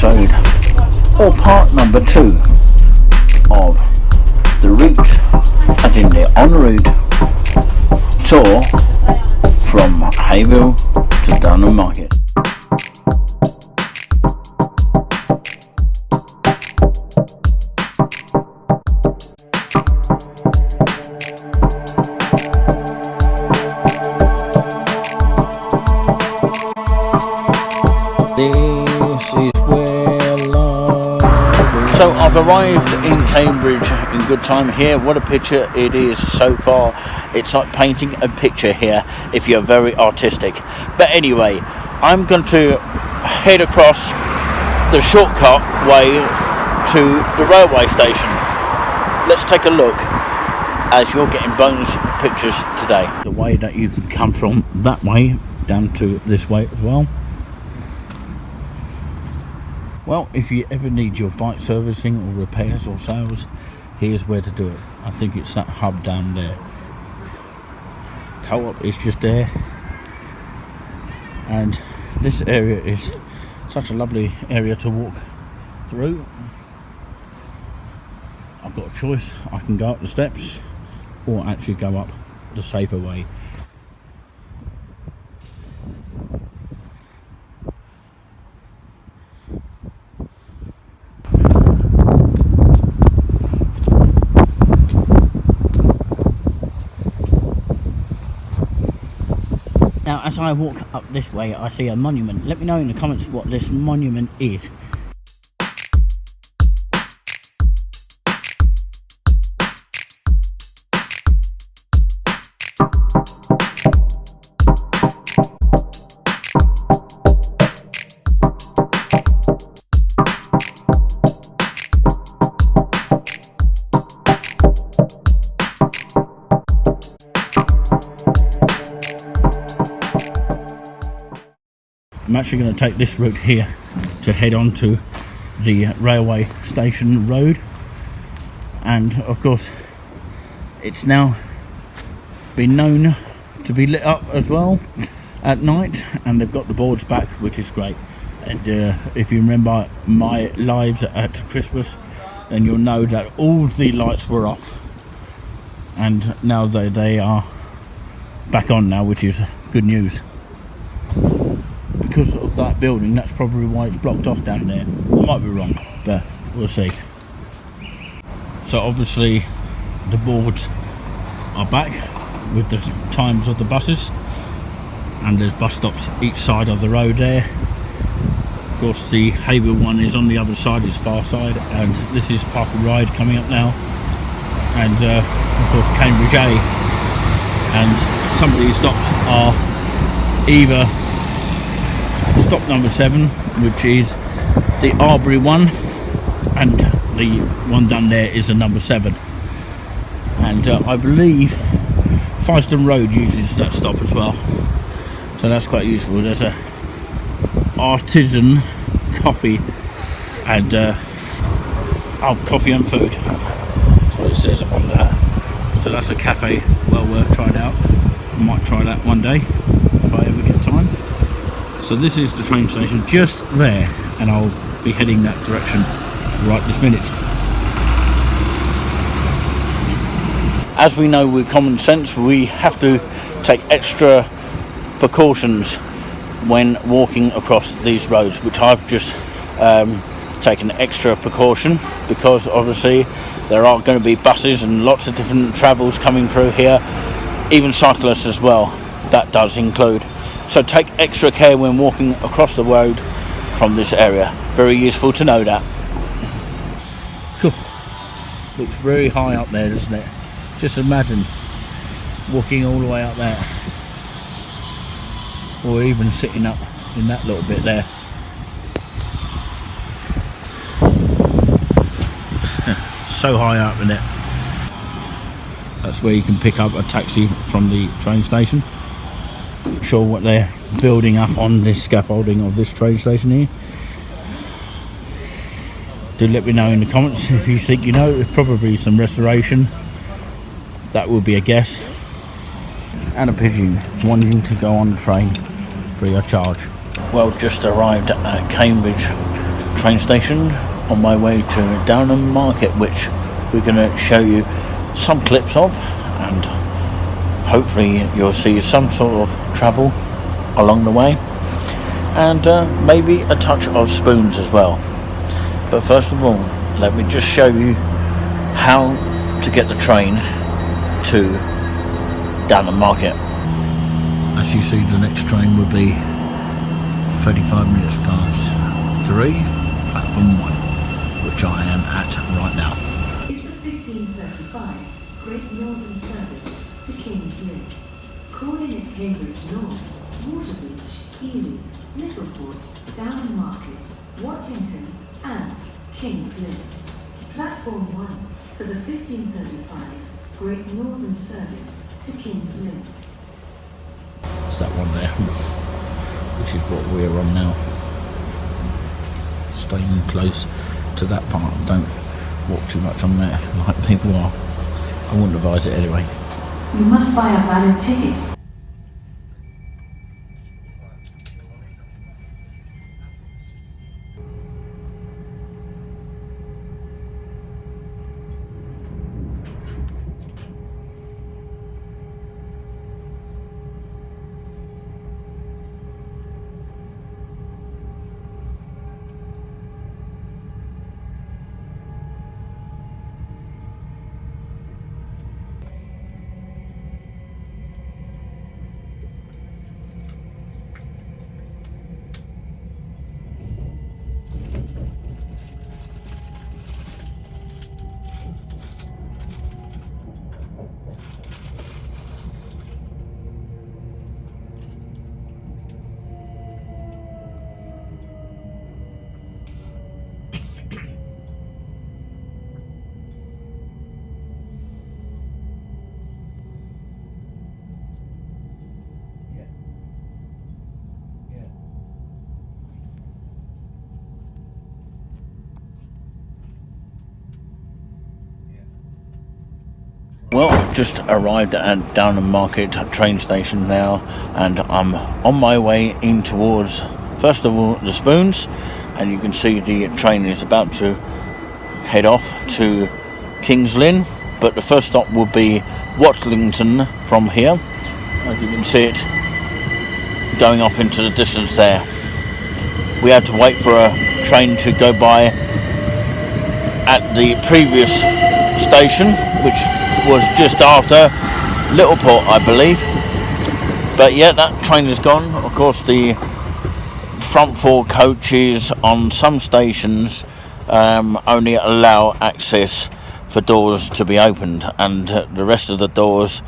episode, or part number 2 of the route, as in the Enroute tour from Haverhill to Downham Market. So I've arrived in Cambridge in good time here. What a picture it is so far. It's like painting a picture here if you're very artistic. But anyway, I'm going to head across the shortcut way to the railway station. Let's take a look as you're getting bonus pictures today. The way that you can come from that way down to this way as well. Well, if you ever need your bike servicing or repairs or sales, here's where to do it. I think it's that hub down there. Co-op is just there. And this area is such a lovely area to walk through. I've got a choice. I can go up the steps or actually go up the safer way. Now, as I walk up this way, I see a monument. Let me know in the comments what this monument is. I'm actually going to take this route here to head on to the railway station road, and of course it's now been known to be lit up as well at night, and they've got the boards back, which is great. And if you remember my lives at Christmas, then you'll know that all the lights were off, and now they are back on now, which is good news. Because of that building, that's probably why it's blocked off down there. I might be wrong, but we'll see. So obviously the boards are back with the times of the buses, and there's bus stops each side of the road there. Of course the Haverhill one is on the other side, it's far side, and this is Park and Ride coming up now, and of course Cambridge A. And some of these stops are either stop number 7, which is the Arbury one, and the one down there is the number 7. And I believe Feiston Road uses that stop as well, so that's quite useful. There's a artisan coffee and coffee and food. That's what it says on that. So that's a cafe well worth trying out. I might try that one day if I ever get time. So this is the train station just there, and I'll be heading that direction right this minute. As we know with common sense, we have to take extra precautions when walking across these roads, which I've just taken extra precaution, because obviously there are going to be buses and lots of different travels coming through here, even cyclists as well, that does include. So take extra care when walking across the road from this area. Very useful to know that. Cool. Looks very high up there, doesn't it? Just imagine walking all the way up there, or even sitting up in that little bit there. So high up, isn't it? That's where you can pick up a taxi from the train station. Not sure what they're building up on this scaffolding of this train station here. Do let me know in the comments if you think you know. There's probably some restoration. That would be a guess. And a pigeon wanting to go on the train free of charge. Well, just arrived at Cambridge train station on my way to Downham Market, which we're going to show you some clips of, and hopefully you'll see some sort of travel along the way, and maybe a touch of spoons as well. But first of all, let me just show you how to get the train to Downham Market. As you see, the next train will be 35 minutes past 3, platform 1, which I am at right now. Is the 1535 Great Northern Service to Kingsland, calling at Cambridge North, Waterbeach, Ely, Littleford, Downham Market, Watlington and Kingsland. Platform 1 for the 1535 Great Northern Service to Kingsland. It's that one there, which is what we're on now. Staying close to that part, don't walk too much on there like people are. I wouldn't advise it anyway. You must buy a valid ticket. Well, I've just arrived at Downham Market train station now, and I'm on my way in towards, first of all, the spoons, and you can see the train is about to head off to Kingsland, but the first stop will be Watlington from here, as you can see it going off into the distance there. We had to wait for a train to go by at the previous station, which was just after Littleport, I believe. But yeah, that train is gone. Of course, the front 4 coaches on some stations only allow access for doors to be opened, and the rest of the doors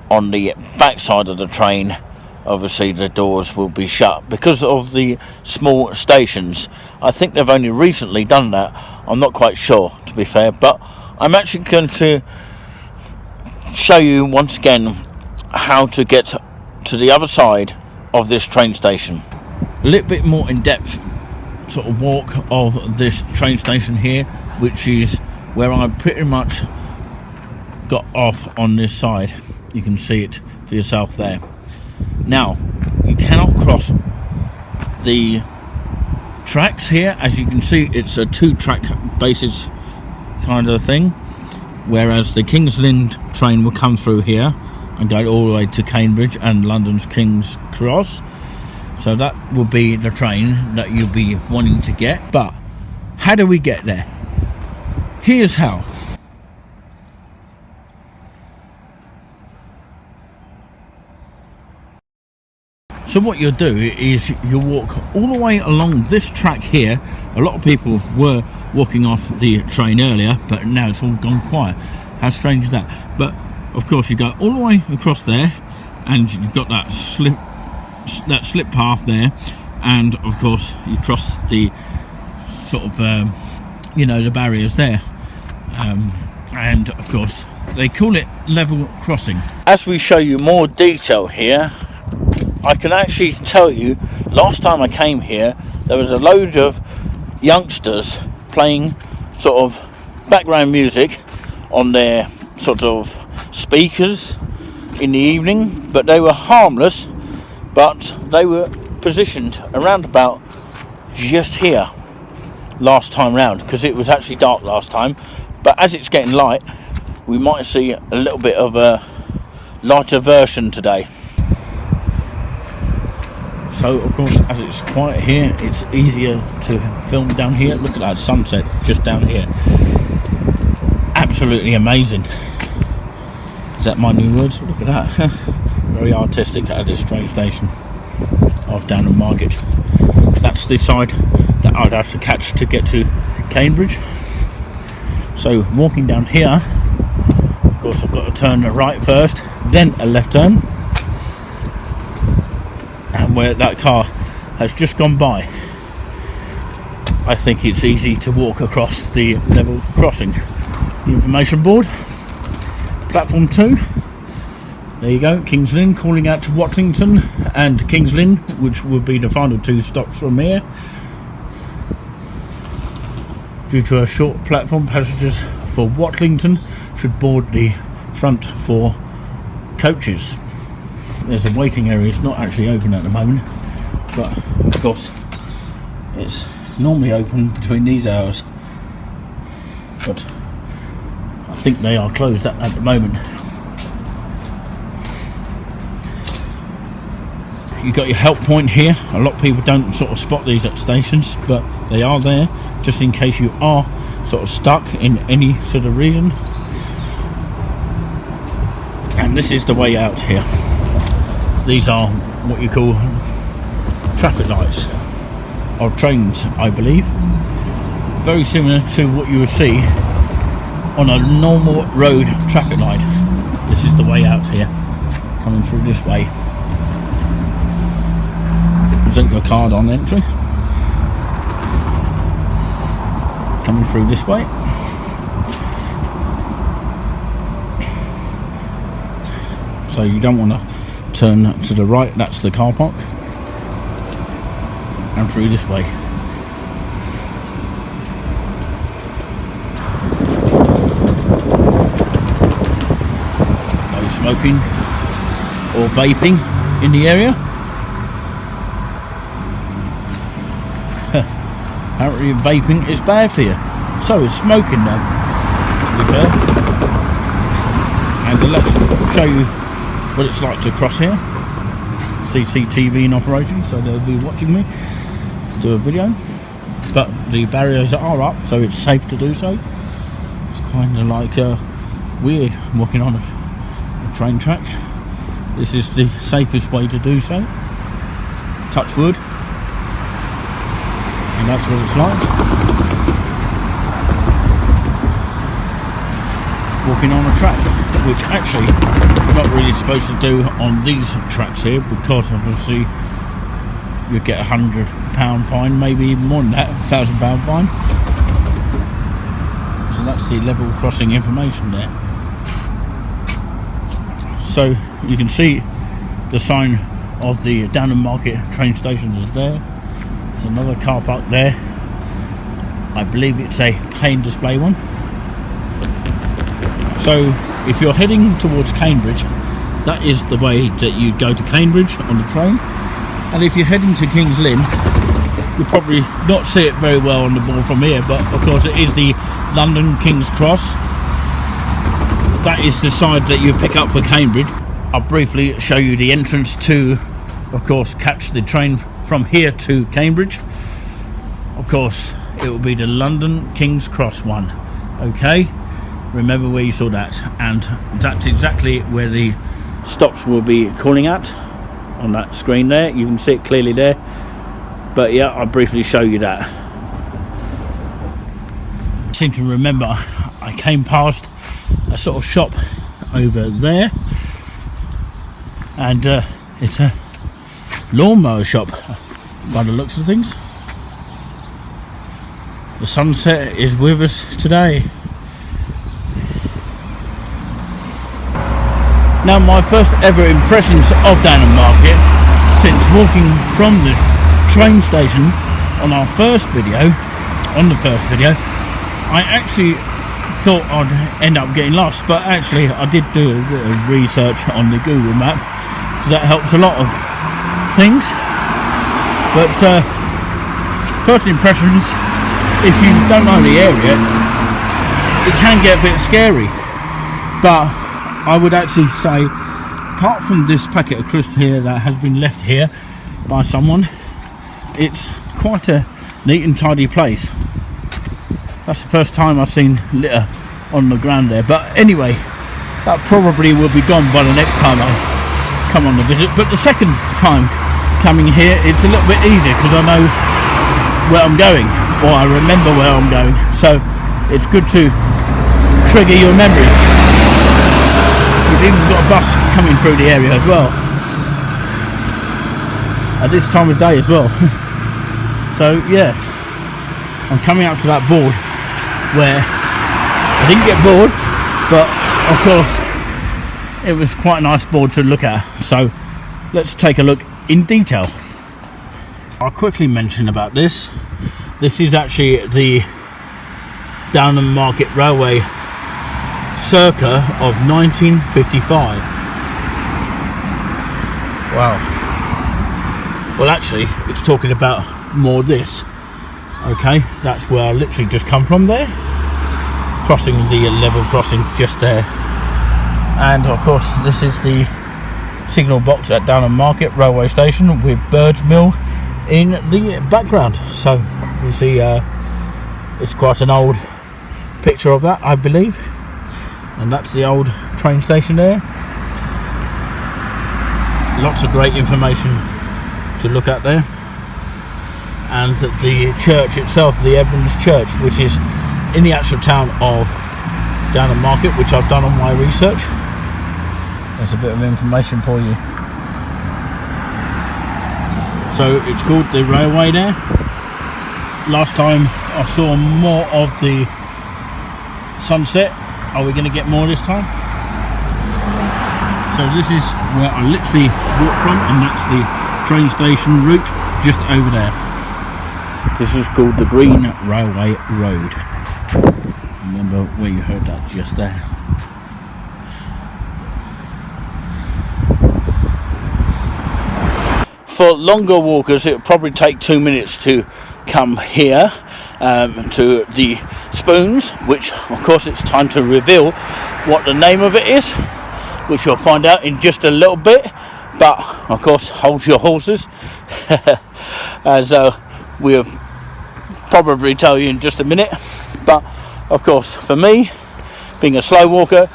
on the back side of the train, obviously the doors will be shut because of the small stations. I think they've only recently done that. I'm not quite sure, to be fair, but I'm actually going to show you once again how to get to the other side of this train station. A little bit more in depth sort of walk of this train station here, which is where I pretty much got off on this side. You can see it for yourself there. Now, you cannot cross the tracks here. As you can see, it's a 2-track basis kind of thing, whereas the Kingsland train will come through here and go all the way to Cambridge and London's King's Cross. So that will be the train that you'll be wanting to get. But how do we get there? Here's how. So what you'll do is you'll walk all the way along this track here. A lot of people were walking off the train earlier, but now it's all gone quiet. How strange is that? But of course you go all the way across there, and you've got that slip path there, and of course you cross the sort of the barriers there, and of course they call it level crossing. As we show you more detail here, I can actually tell you, last time I came here, there was a load of youngsters playing sort of background music on their sort of speakers in the evening, but they were harmless, but they were positioned around about just here. last time round, because it was actually dark last time. But as it's getting light, we might see a little bit of a lighter version today. So of course, as it's quiet here, it's easier to film down here. Look at that sunset just down here. Absolutely amazing. Is that my new words? Look at that. Very artistic at this train station of Downham Market. That's the side that I'd have to catch to get to Cambridge. So walking down here, of course I've got to turn a right first, then a left turn. And where that car has just gone by, I think it's easy to walk across the level crossing. The information board, platform 2. There you go, Kingsland calling out to Watlington and Kingsland, which will be the final 2 stops from here. Due to a short platform, passengers for Watlington should board the front 4 coaches. There's a waiting area. It's not actually open at the moment, but of course it's normally open between these hours, but I think they are closed at the moment. You've got your help point here. A lot of people don't sort of spot these at stations, but they are there just in case you are sort of stuck in any sort of reason. And this is the way out here. These are what you call traffic lights of trains, I believe. Very similar to what you would see on a normal road traffic light. This is the way out here, coming through this way. Present your card on entry. Coming through this way. So you don't want to turn to the right, that's the car park, and through this way. No smoking or vaping in the area. Apparently vaping is bad for you, so is smoking now, to be fair. And let's show you what it's like to cross here. CCTV in operation, so they'll be watching me do a video, but the barriers are up, so it's safe to do so. It's kind of like weird walking on a train track. This is the safest way to do so. Touch wood, and that's what it's like walking on a track, which actually you're not really supposed to do on these tracks here, because obviously you get £100 fine, maybe even more than that, £1,000 fine. So that's the level crossing information there. So you can see the sign of the Downham Market train station is there. There's another car park there. I believe it's a pane display one. So if you're heading towards Cambridge, that is the way that you go to Cambridge on the train. And if you're heading to King's Lynn, you'll probably not see it very well on the board from here, but of course it is the London King's Cross. That is the side that you pick up for Cambridge. I'll briefly show you the entrance to, of course, catch the train from here to Cambridge. Of course, it will be the London King's Cross one. Okay, remember where you saw that, and that's exactly where the stops will be calling at on that screen there. You can see it clearly there, but yeah, I'll briefly show you that. I seem to remember I came past a sort of shop over there, and it's a lawnmower shop by the looks of things. The sunset is with us today. Now, my first ever impressions of Downham Market since walking from the train station on the first video, I actually thought I'd end up getting lost, but actually I did do a bit of research on the Google map, because that helps a lot of things. But first impressions, if you don't know the area, it can get a bit scary. But I would actually say, apart from this packet of crisps here that has been left here by someone, it's quite a neat and tidy place. That's the first time I've seen litter on the ground there. But anyway, that probably will be gone by the next time I come on the visit. But the second time coming here, it's a little bit easier because I know where I'm going, or I remember where I'm going. So it's good to trigger your memories. We've even got a bus coming through the area as well at this time of day as well. So yeah, I'm coming up to that board where I didn't get bored, but of course it was quite a nice board to look at. So let's take a look in detail. I'll quickly mention about this. This is actually the Downham Market Railway circa of 1955. Wow. Well, actually it's talking about more this. Okay, that's where I literally just come from there, crossing the level crossing just there. And of course this is the signal box at Downham Market Railway Station with Bird's Mill in the background. So obviously it's quite an old picture of that, I believe. And that's the old train station there. Lots of great information to look at there. And the church itself, the Evans Church, which is in the actual town of Downham Market, which I've done on my research. There's a bit of information for you. So it's called the railway there. Last time I saw more of the sunset. Are we going to get more this time? So this is where I literally walked from, and that's the train station route just over there. This is called the Green Railway Road. Remember where you heard that just there. For longer walkers, it will probably take 2 minutes to come here to the spoons, which of course it's time to reveal what the name of it is, which you'll find out in just a little bit. But of course, hold your horses, as we'll probably tell you in just a minute. But of course, for me, being a slow walker,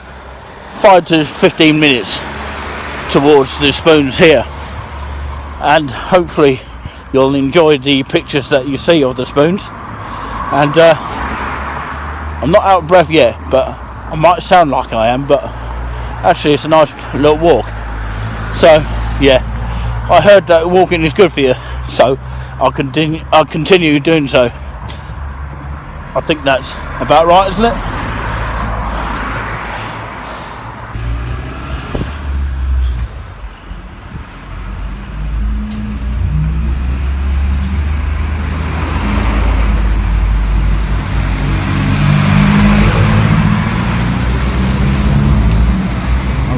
5 to 15 minutes towards the spoons here, and hopefully you'll enjoy the pictures that you see of the spoons. And I'm not out of breath yet, but I might sound like I am, but actually it's a nice little walk. So yeah, I heard that walking is good for you, so I'll continue doing so. I think that's about right, isn't it?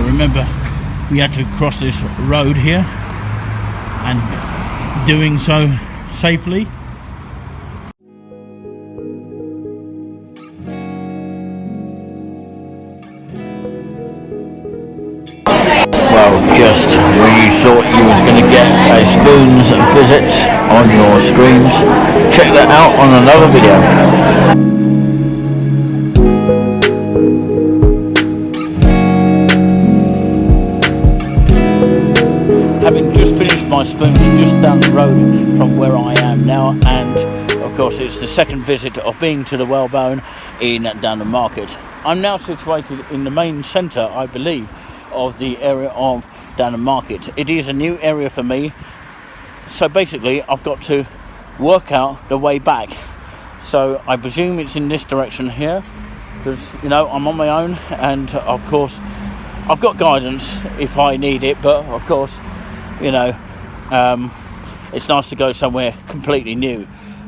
Remember, we had to cross this road here, and doing so safely. Well, just when you thought you was going to get a spoons visit on your screens, check that out on another video. Having just finished my spoons just down the road from where I am now, and of course it's the second visit of being to the Whalebone in Downham Market. I'm now situated in the main centre, I believe, of the area of Downham Market. It is a new area for me, so basically I've got to work out the way back. So I presume it's in this direction here, because you know I'm on my own, and of course I've got guidance if I need it, but of course, you know, it's nice to go somewhere completely new.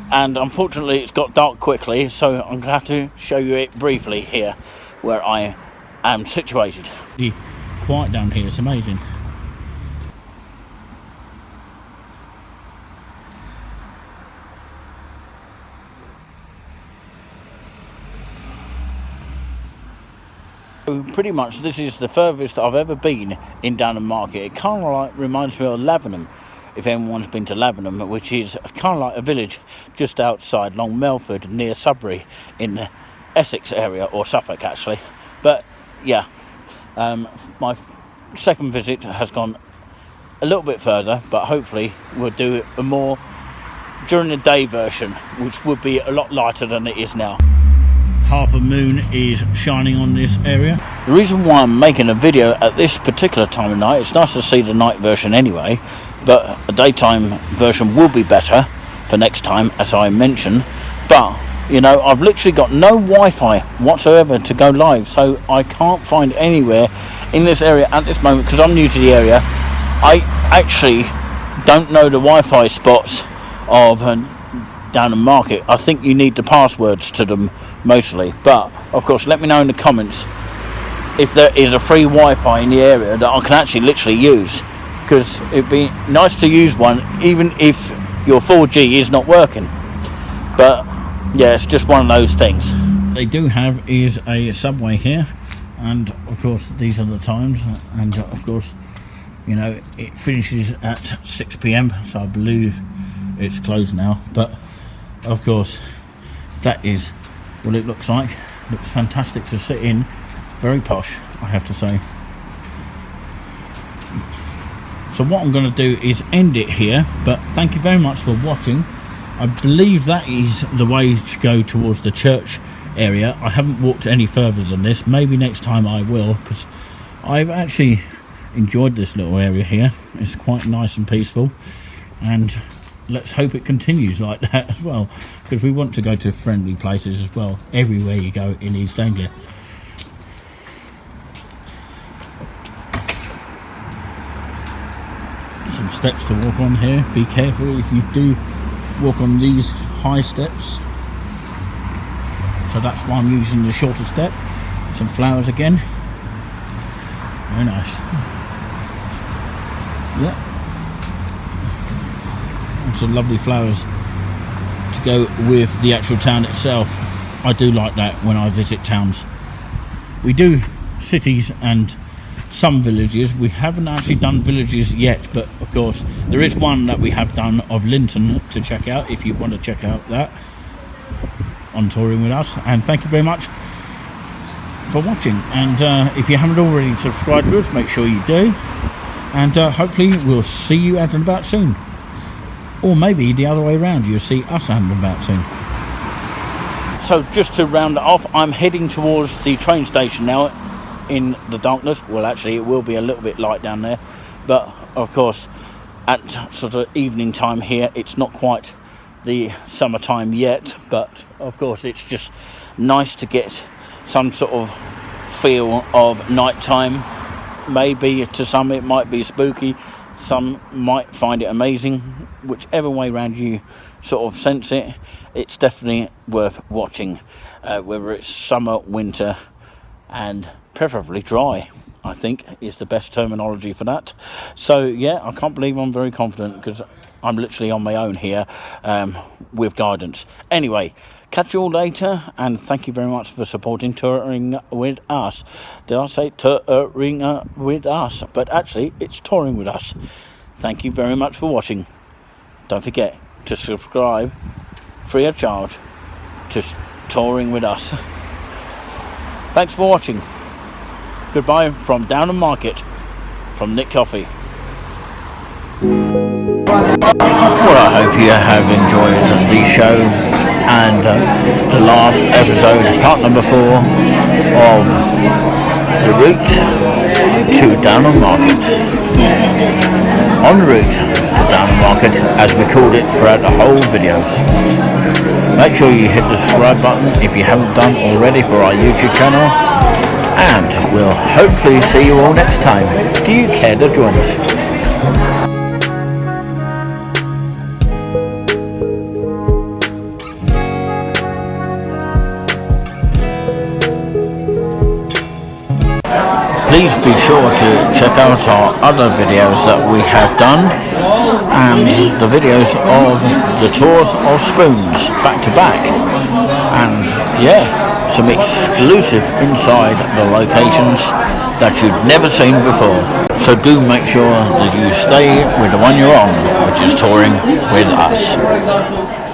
And unfortunately it's got dark quickly, so I'm going to have to show you it briefly here where I am situated. The quiet down here is amazing. Pretty much this is the furthest I've ever been in Downham Market. It kind of like reminds me of Lavenham, if anyone's been to Lavenham, which is kind of like a village just outside Long Melford near Sudbury in Essex area, or Suffolk actually. But yeah, my second visit has gone a little bit further, but hopefully we'll do a more during the day version, which would be a lot lighter than it is now. Half a moon is shining on this area. The reason why I'm making a video at this particular time of night, it's nice to see the night version anyway, but a daytime version will be better for next time, as I mentioned. But you know, I've literally got no Wi-Fi whatsoever to go live, so I can't find anywhere in this area at this moment because I'm new to the area. I actually don't know the Wi-Fi spots of Downham Market. I think you need the passwords to them mostly, but of course let me know in the comments if there is a free Wi-Fi in the area that I can actually literally use, because it'd be nice to use one even if your 4G is not working. But yeah, it's just one of those things. They do have is a subway here, and of course these are the times, and of course, you know, it finishes at 6 PM, so I believe it's closed now. But of course that is what it looks like. Looks fantastic to sit in, very posh, I have to say. So what I'm going to do is end it here, but thank you very much for watching. I believe that is the way to go towards the church area. I haven't walked any further than this. Maybe next time I will, because I've actually enjoyed this little area here. It's quite nice and peaceful, and let's hope it continues like that as well, because we want to go to friendly places as well everywhere you go in East Anglia. Some steps to walk on here. Be careful if you do walk on these high steps, so that's why I'm using the shorter step. Some flowers again, very nice. Yeah, and some lovely flowers to go with the actual town itself. I do like that when I visit towns. We do cities and some villages. We haven't actually done villages yet, but of course there is one that we have done of Linton to check out if you want to check out that on touring with us. And thank you very much for watching, and if you haven't already subscribed to us, make sure you do, and hopefully we'll see you out and about soon, or maybe the other way around, you'll see us out and about soon. So just to round it off, I'm heading towards the train station now in the darkness. Well, actually it will be a little bit light down there, but of course at sort of evening time here, it's not quite the summertime yet, but of course it's just nice to get some sort of feel of nighttime. Maybe to some it might be spooky, some might find it amazing. Whichever way around you sort of sense it, it's definitely worth watching, whether it's summer, winter, and preferably dry, I think is the best terminology for that. So yeah, I can't believe I'm very confident, because I'm literally on my own here with guidance. Anyway, catch you all later, and thank you very much for supporting Touring with Us. Did I say touring with us? But actually it's touring with us. Thank you very much for watching. Don't forget to subscribe free of charge to Touring with Us. Thanks for watching. Goodbye from Downham Market, from Nick Coffey. Well, I hope you have enjoyed the show and the last episode, part number 4 of the route to Downham Market. En route to Downham Market, as we called it throughout the whole videos. Make sure you hit the subscribe button if you haven't done already for our YouTube channel, and we'll hopefully see you all next time. Do you care to join us? Please be sure to check out our other videos that we have done, and the videos of the tours of spoons back to back. And yeah, some exclusive inside the locations that you've never seen before. So do make sure that you stay with the one you're on, which is touring with us.